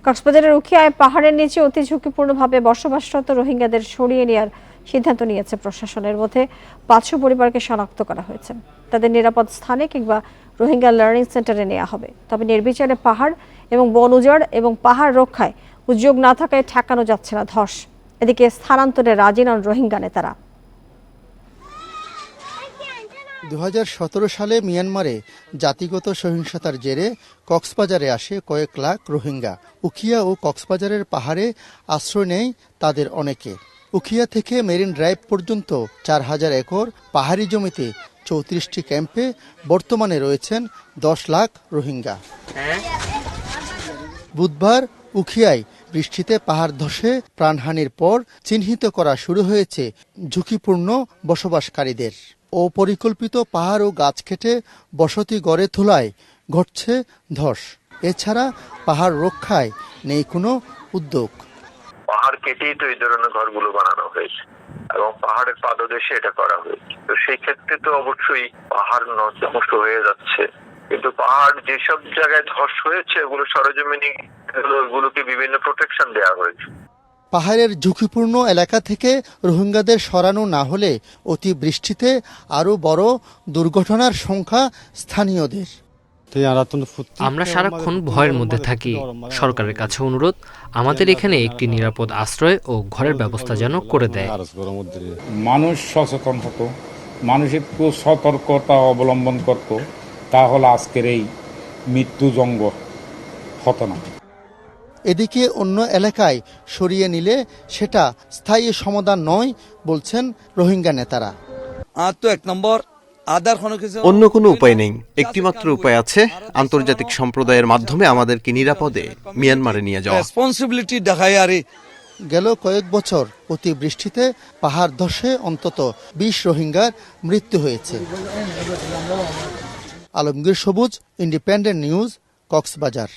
কক্সবাজারের উখিয়ায় পাহাড়ের নিচে অতি ঝুঁকিপূর্ণভাবে বসবাসরত রোহিঙ্গাদের সরিয়ে নেওয়ার সিদ্ধান্ত নিয়েছে প্রশাসনের মধ্যে 500 পরিবারকে শনাক্ত করা হয়েছে। তাদের নিরাপদ স্থানে কিংবা রোহিঙ্গা লার্নিং সেন্টারে নেওয়া হবে। তবে নির্বিচারে পাহাড় এবং বন উজাড় এবং পাহাড় রক্ষায় উদ্যোগ না থাকায় ঠেকানো যাচ্ছে না ধস। এদিকে স্থানান্তরে রাজি নন রোহিঙ্গা নেতারা। 2017 সালে মিয়ানমারে জাতিগত সহিংসতার জেরে কক্সবাজারে আসে কয়েক লাখ রোহিঙ্গা। উখিয়া ও কক্সবাজারের পাহাড়ে আশ্রয় নেয় তাদের অনেকে। উখিয়া থেকে মেরিন ড্রাইভ পর্যন্ত 4000 একর পাহাড়ি জমিতে 34টি ক্যাম্পে বর্তমানে রয়েছেন 10 লাখ রোহিঙ্গা। বুধবার উখিয়ায় বৃষ্টিতে পাহাড় ধসে প্রাণহানির পর চিহ্নিত করা শুরু হয়েছে ঝুঁকিপূর্ণ বসবাসকারীদের। অপরিকল্পিত পাহাড় ও গাছ কেটে বসতি গড়ে তোলায় ঘটছে ধস। এছাড়া পাহাড় রক্ষায় নেই কোনো উদ্যোগ। পাহাড় কেটেই তো এই ধরনের ঘরগুলো বানানো হয়েছে এবং পাহাড়ের পাদদেশে এটা করা হয়েছে। তো সেই ক্ষেত্রে তো অবশ্যই পাহাড় নষ্ট হয়ে যাচ্ছে। কিন্তু পাহাড় যেসব জায়গায় ধস হয়েছে ওগুলো সরেজমিনে ওগুলোকে বিভিন্ন প্রোটেকশন দেওয়া হয়েছে। পাহাড়ের ঝুঁকিপূর্ণ এলাকা থেকে রোহিঙ্গাদের সরানো না হলে অতি বৃষ্টিতে আরও বড় দুর্ঘটনার সংখ্যা স্থানীয়দের। আমরা সারাক্ষণ ভয়ের মধ্যে থাকি। সরকারের কাছে অনুরোধ, আমাদের এখানে একটি নিরাপদ আশ্রয় ও ঘরের ব্যবস্থা যেন করে দেয়। মানুষ সচেতন হতো, মানুষ একটু সতর্কতা অবলম্বন করত, তাহলে আজকের এই মৃত্যু জঙ্গ হতো না। এদিকে অন্য এলাকায় সরিয়ে নিলে সেটা স্থায়ী সমাধান নয় বলছেন রোহিঙ্গা নেতারা। অন্য কোনো উপায় নেই। একটিমাত্র উপায় আছে, আন্তর্জাতিক সম্প্রদায়ের মাধ্যমে আমাদেরকে নিরাপদে মিয়ানমারে নিয়ে যাওয়া। গেল কয়েক বছর অতি বৃষ্টিতে পাহাড় ধসে অন্তত 20 রোহিঙ্গার মৃত্যু হয়েছে। আলমগীর সবুজ, ইন্ডিপেন্ডেন্ট নিউজ, কক্সবাজার।